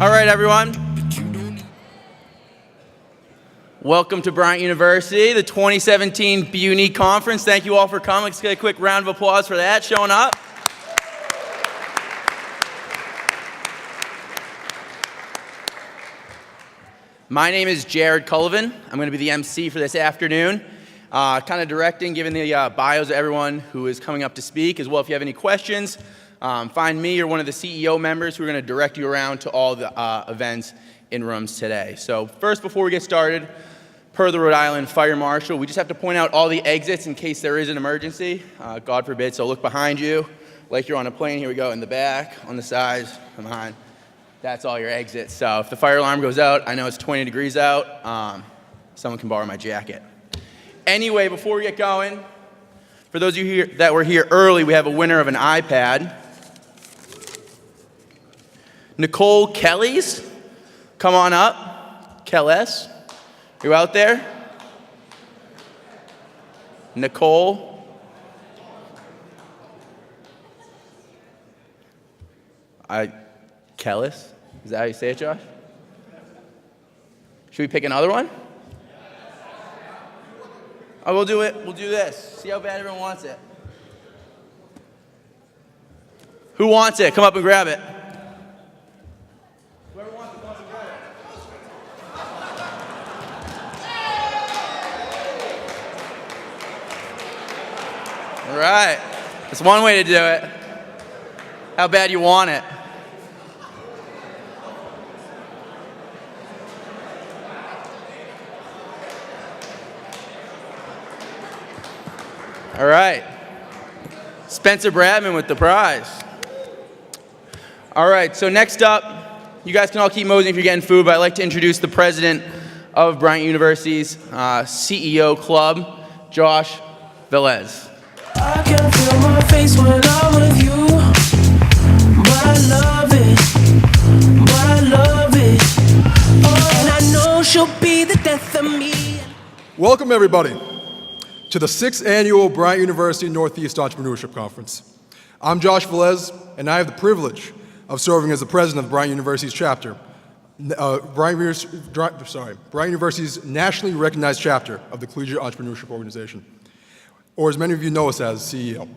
All right, everyone. Welcome to Bryant University, the 2017 BUNEEC Conference. Thank you all for coming. Let's get a quick round of applause for that, showing up. My name is Jared Cullivan. I'm going to be the MC for this afternoon, kind of directing, giving the bios of everyone who is coming up to speak. As well, if you have any questions, find me or one of the CEO members who are going to direct you around to all the events in rooms today. So first, before we get started, per the Rhode Island Fire Marshal, we just have to point out all the exits in case there is an emergency. God forbid, so look behind you like you're on a plane. Here we go, in the back, on the sides, behind. That's all your exits. So if the fire alarm goes out, I know it's 20 degrees out. Someone can borrow my jacket. Anyway, before we get going, for those of you here that were here early, we have a winner of an iPad. Nicole Kellys, come on up. Kellys, you out there? Nicole. Kellys? Is that how you say it, Josh? Should we pick another one? Oh, we'll do it. We'll do this. See how bad everyone wants it. Who wants it? Come up and grab it. Whoever wants it, come up and grab it. All right. That's one way to do it. How bad you want it. All right, Spencer Bradman with the prize. All right, so next up, you guys can all keep moseying if you're getting food, but I'd like to introduce the president of Bryant University's CEO Club, Josh Velez. I can feel my face when I'm with you, but I love it, oh, and I know she'll be the death of me. Welcome, everybody, to the 6th Annual Bryant University Northeast Entrepreneurship Conference. I'm Josh Velez, and I have the privilege of serving as the president of Bryant University's chapter, Bryant University's nationally recognized chapter of the Collegiate Entrepreneurship Organization, or as many of you know us as, CEO.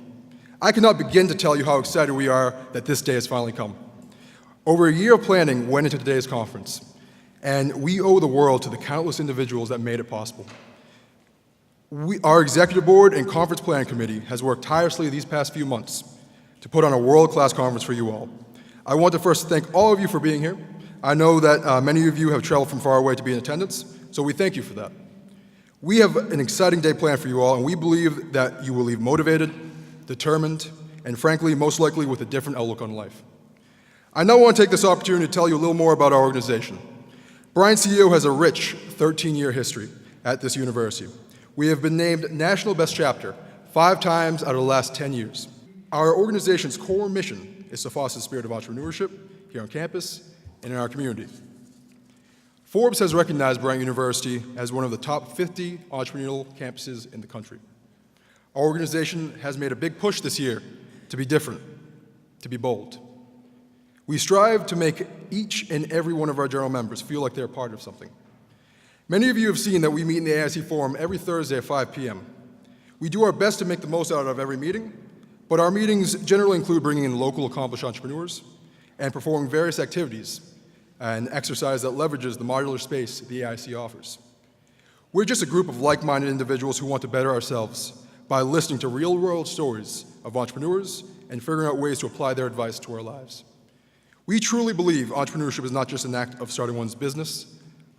I cannot begin to tell you how excited we are that this day has finally come. Over a year of planning went into today's conference, and we owe the world to the countless individuals that made it possible. Our executive board and conference planning committee has worked tirelessly these past few months to put on a world-class conference for you all. I want to first thank all of you for being here. I know that many of you have traveled from far away to be in attendance, so we thank you for that. We have an exciting day planned for you all, and we believe that you will leave motivated, determined, and frankly, most likely with a different outlook on life. I now want to take this opportunity to tell you a little more about our organization. Bryant CEO has a rich 13-year history at this university. We have been named National Best Chapter 5 times out of the last 10 years. Our organization's core mission is to foster the spirit of entrepreneurship here on campus and in our community. Forbes has recognized Bryant University as one of the top 50 entrepreneurial campuses in the country. Our organization has made a big push this year to be different, to be bold. We strive to make each and every one of our general members feel like they're part of something. Many of you have seen that we meet in the AIC Forum every Thursday at 5 p.m. We do our best to make the most out of every meeting, but our meetings generally include bringing in local accomplished entrepreneurs and performing various activities and exercise that leverages the modular space the AIC offers. We're just a group of like-minded individuals who want to better ourselves by listening to real-world stories of entrepreneurs and figuring out ways to apply their advice to our lives. We truly believe entrepreneurship is not just an act of starting one's business,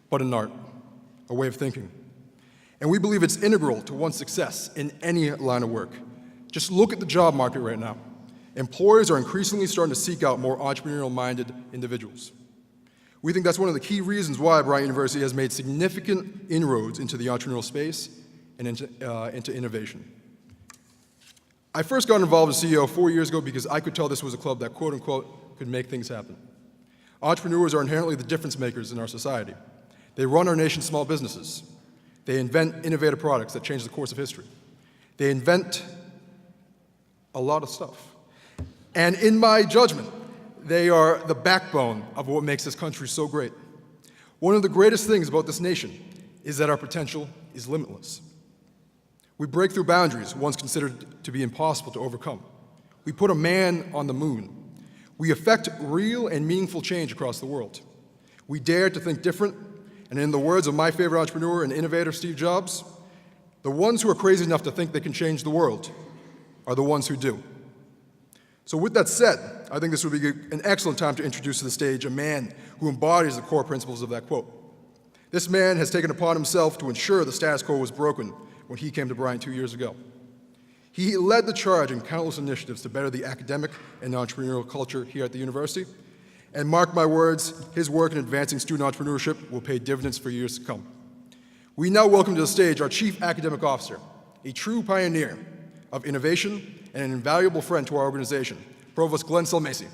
but an art, a way of thinking. And we believe it's integral to one's success in any line of work. Just look at the job market right now. Employers are increasingly starting to seek out more entrepreneurial-minded individuals. We think that's one of the key reasons why Bryant University has made significant inroads into the entrepreneurial space and into innovation. I first got involved as CEO 4 years ago because I could tell this was a club that, quote unquote, could make things happen. Entrepreneurs are inherently the difference makers in our society. They run our nation's small businesses. They invent innovative products that change the course of history. They invent a lot of stuff. And in my judgment, They are the backbone of what makes this country so great. One of the greatest things about this nation is that our potential is limitless. We break through boundaries once considered to be impossible to overcome. We put a man on the moon. We effect real and meaningful change across the world. We dare to think different, and in the words of my favorite entrepreneur and innovator, Steve Jobs, the ones who are crazy enough to think they can change the world are the ones who do. So with that said, I think this would be an excellent time to introduce to the stage a man who embodies the core principles of that quote. This man has taken upon himself to ensure the status quo was broken when he came to Bryant 2 years ago. He led the charge in countless initiatives to better the academic and entrepreneurial culture here at the university. And mark my words, his work in advancing student entrepreneurship will pay dividends for years to come. We now welcome to the stage our Chief Academic Officer, a true pioneer of innovation and an invaluable friend to our organization, Provost Glenn Sulmasy.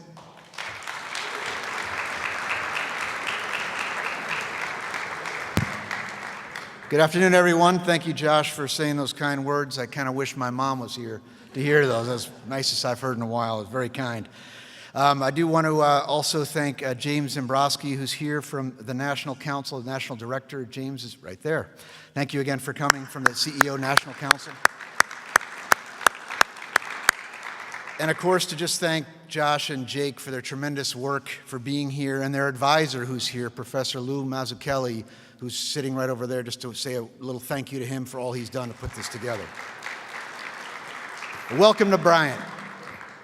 Good afternoon, everyone. Thank you, Josh, for saying those kind words. I kind of wish my mom was here to hear those. That's the nicest I've heard in a while. It's very kind. I do want to also thank James Zimbrowski, who's here from the National Council, the National Director. James is right there. Thank you again for coming from the CEO National Council. And of course, to just thank Josh and Jake for their tremendous work, for being here, and their advisor who's here, Professor Lou Mazzucchelli, who's sitting right over there, just to say a little thank you to him for all he's done to put this together. Welcome to Bryant.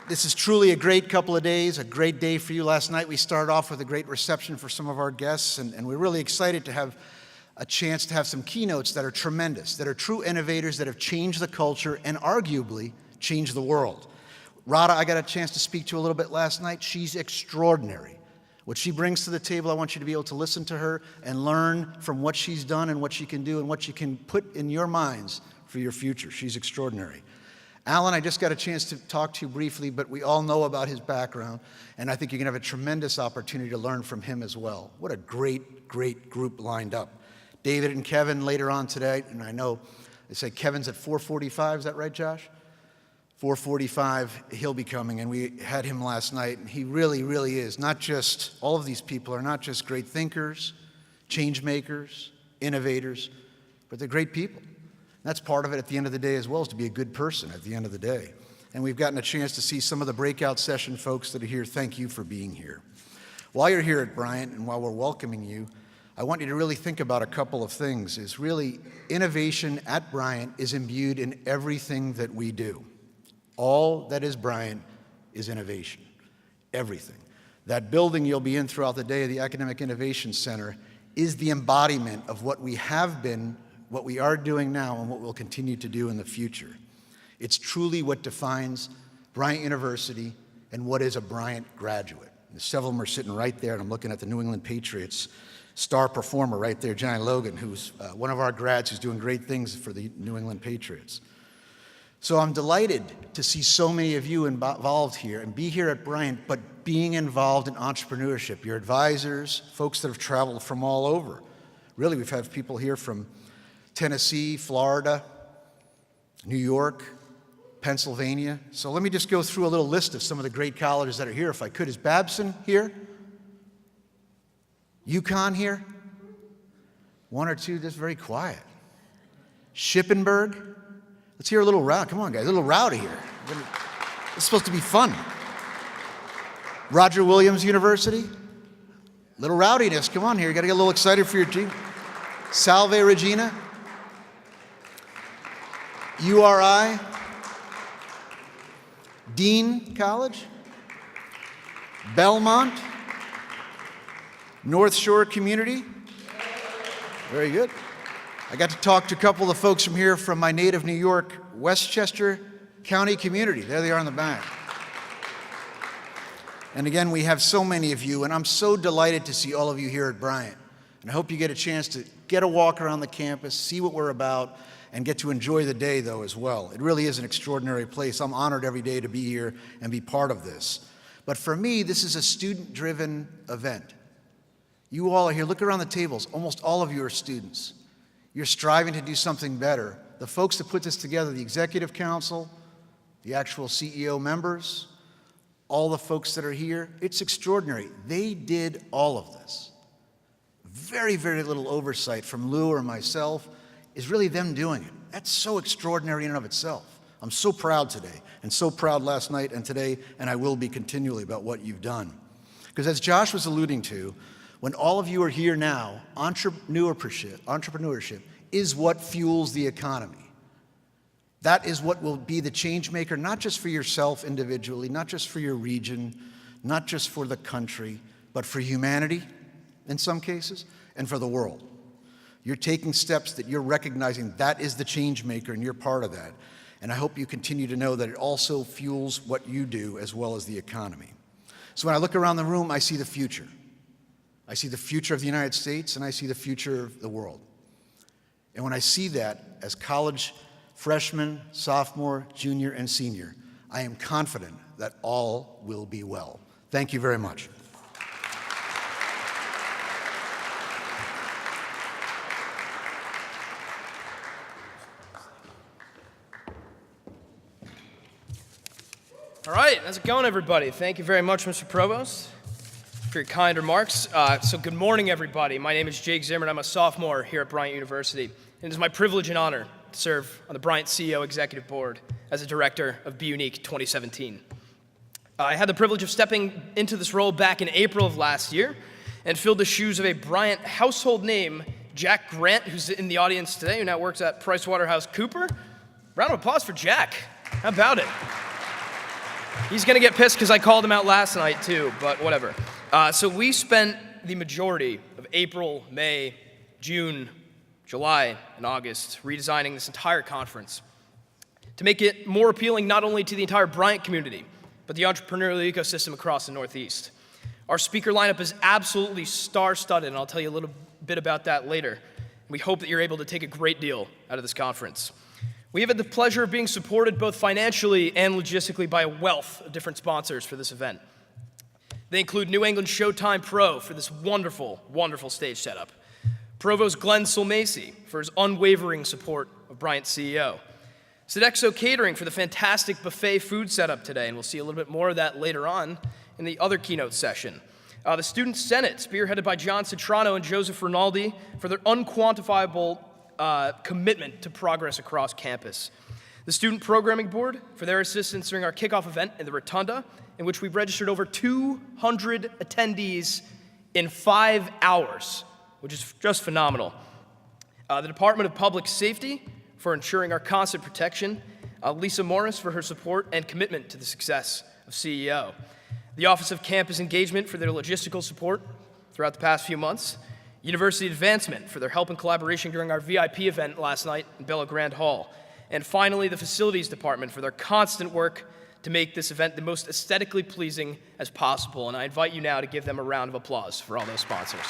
This is truly a great couple of days, a great day for you. Last night we started off with a great reception for some of our guests, and we're really excited to have a chance to have some keynotes that are tremendous, that are true innovators that have changed the culture and arguably changed the world. Radha, I got a chance to speak to a little bit last night. She's extraordinary. What she brings to the table, I want you to be able to listen to her and learn from what she's done and what she can do and what she can put in your minds for your future. She's extraordinary. Alan, I just got a chance to talk to you briefly, but we all know about his background, and I think you're going to have a tremendous opportunity to learn from him as well. What a great, great group lined up. David and Kevin later on today, and I know they say Kevin's at 4:45, is that right, Josh? 4:45, he'll be coming, and we had him last night, and he really, really is. Not just, all of these people are not just great thinkers, change makers, innovators, but they're great people. That's part of it at the end of the day as well, is to be a good person at the end of the day. And we've gotten a chance to see some of the breakout session folks that are here. Thank you for being here. While you're here at Bryant and while we're welcoming you, I want you to really think about a couple of things. Is really innovation at Bryant is imbued in everything that we do. All that is Bryant is innovation, everything. That building you'll be in throughout the day, the Academic Innovation Center, is the embodiment of what we have been, what we are doing now, and what we'll continue to do in the future. It's truly what defines Bryant University and what is a Bryant graduate. And several of them are sitting right there, and I'm looking at the New England Patriots star performer right there, Johnny Logan, who's one of our grads who's doing great things for the New England Patriots. So I'm delighted to see so many of you involved here and be here at Bryant, but being involved in entrepreneurship. Your advisors, folks that have traveled from all over. Really, we've had people here from Tennessee, Florida, New York, Pennsylvania. So let me just go through a little list of some of the great colleges that are here, if I could. Is Babson here? UConn here? One or two, just very quiet. Shippensburg? Let's hear a little rowdy. Come on, guys, a little rowdy here. It's supposed to be fun. Roger Williams University? Little rowdiness. Come on here. You got to get a little excited for your team. Salve Regina? URI? Dean College? Belmont? North Shore Community? Very good. I got to talk to a couple of folks from here from my native New York, Westchester County Community. There they are in the back. And again, we have so many of you, and I'm so delighted to see all of you here at Bryant. And I hope you get a chance to get a walk around the campus, see what we're about, and get to enjoy the day, though, as well. It really is an extraordinary place. I'm honored every day to be here and be part of this. But for me, this is a student-driven event. You all are here. Look around the tables. Almost all of you are students. You're striving to do something better. The folks that put this together, the Executive Council, the actual CEO members, all the folks that are here, it's extraordinary. They did all of this. Very, very little oversight from Lou or myself is really them doing it. That's so extraordinary in and of itself. I'm so proud today, and so proud last night and today, and I will be continually about what you've done. Because as Josh was alluding to, when all of you are here now, entrepreneurship is what fuels the economy. That is what will be the change maker, not just for yourself individually, not just for your region, not just for the country, but for humanity in some cases, and for the world. You're taking steps that you're recognizing that is the change maker, and you're part of that. And I hope you continue to know that it also fuels what you do as well as the economy. So when I look around the room, I see the future. I see the future of the United States, and I see the future of the world. And when I see that as college freshman, sophomore, junior, and senior, I am confident that all will be well. Thank you very much. All right, how's it going, everybody? Thank you very much, Mr. Provost, for your kind remarks. So good morning, everybody. My name is Jake Zimmer, and I'm a sophomore here at Bryant University. And it is my privilege and honor to serve on the Bryant CEO Executive Board as a director of BUNEEC 2017. I had the privilege of stepping into this role back in April of last year and filled the shoes of a Bryant household name, Jack Grant, who's in the audience today, who now works at PricewaterhouseCoopers. Round of applause for Jack. How about it? He's going to get pissed because I called him out last night, too, but whatever. So we spent the majority of April, May, June, July, and August redesigning this entire conference to make it more appealing not only to the entire Bryant community, but the entrepreneurial ecosystem across the Northeast. Our speaker lineup is absolutely star-studded, and I'll tell you a little bit about that later. We hope that you're able to take a great deal out of this conference. We have had the pleasure of being supported both financially and logistically by a wealth of different sponsors for this event. They include New England Showtime Pro for this wonderful, wonderful stage setup, Provost Glenn Sulmasy for his unwavering support of Bryant's CEO, Sodexo Catering for the fantastic buffet food setup today, and we'll see a little bit more of that later on in the other keynote session. The Student Senate, spearheaded by John Citrano and Joseph Rinaldi, for their unquantifiable commitment to progress across campus. The Student Programming Board for their assistance during our kickoff event in the Rotunda, in which we registered over 200 attendees in 5 hours, which is just phenomenal. The Department of Public Safety for ensuring our constant protection. Lisa Morris for her support and commitment to the success of CEO. The Office of Campus Engagement for their logistical support throughout the past few months. University Advancement for their help and collaboration during our VIP event last night in Bella Grande Hall. And finally, the Facilities Department for their constant work to make this event the most aesthetically pleasing as possible. And I invite you now to give them a round of applause for all those sponsors.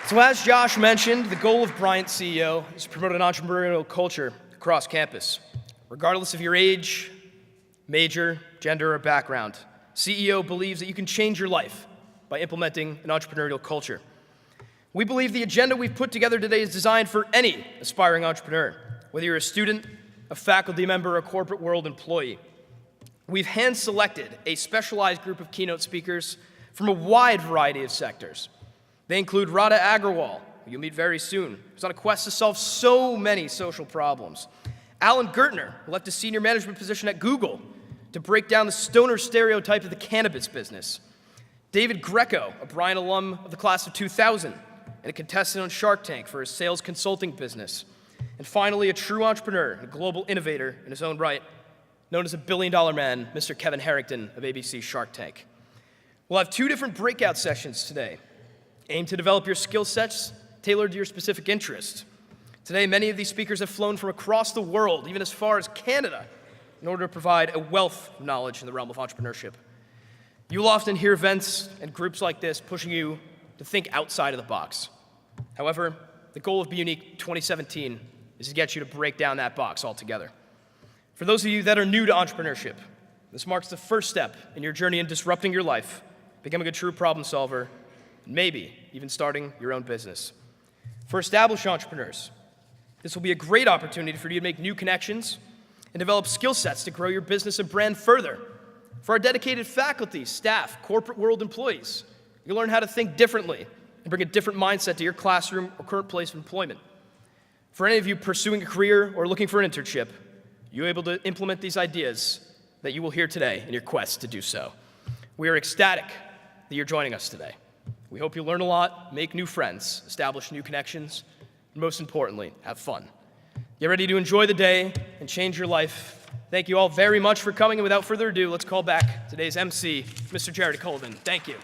So as Josh mentioned, the goal of Bryant CEO is to promote an entrepreneurial culture across campus. Regardless of your age, major, gender, or background, CEO believes that you can change your life by implementing an entrepreneurial culture. We believe the agenda we've put together today is designed for any aspiring entrepreneur, whether you're a student, a faculty member, or a corporate world employee. We've hand-selected a specialized group of keynote speakers from a wide variety of sectors. They include Radha Agrawal, who you'll meet very soon, who's on a quest to solve so many social problems. Alan Gertner, who left a senior management position at Google to break down the stoner stereotype of the cannabis business. David Greco, a Bryant alum of the class of 2000, and a contestant on Shark Tank for his sales consulting business. And finally, a true entrepreneur and a global innovator in his own right, known as a billion-dollar man, Mr. Kevin Harrington of ABC's Shark Tank. We'll have 2 different breakout sessions today, aimed to develop your skill sets tailored to your specific interests. Today, many of these speakers have flown from across the world, even as far as Canada, in order to provide a wealth of knowledge in the realm of entrepreneurship. You'll often hear events and groups like this pushing you to think outside of the box. However, the goal of BUNEEC 2017 is to get you to break down that box altogether. For those of you that are new to entrepreneurship, this marks the first step in your journey in disrupting your life, becoming a true problem solver, and maybe even starting your own business. For established entrepreneurs, this will be a great opportunity for you to make new connections and develop skill sets to grow your business and brand further. For our dedicated faculty, staff, corporate world employees, you learn how to think differently and bring a different mindset to your classroom or current place of employment. For any of you pursuing a career or looking for an internship, you're able to implement these ideas that you will hear today in your quest to do so. We are ecstatic that you're joining us today. We hope you learn a lot, make new friends, establish new connections, and most importantly, have fun. Get ready to enjoy the day and change your life. Thank you all very much for coming, and without further ado, let's call back today's MC, Mr. Jared Cullivan. Thank you.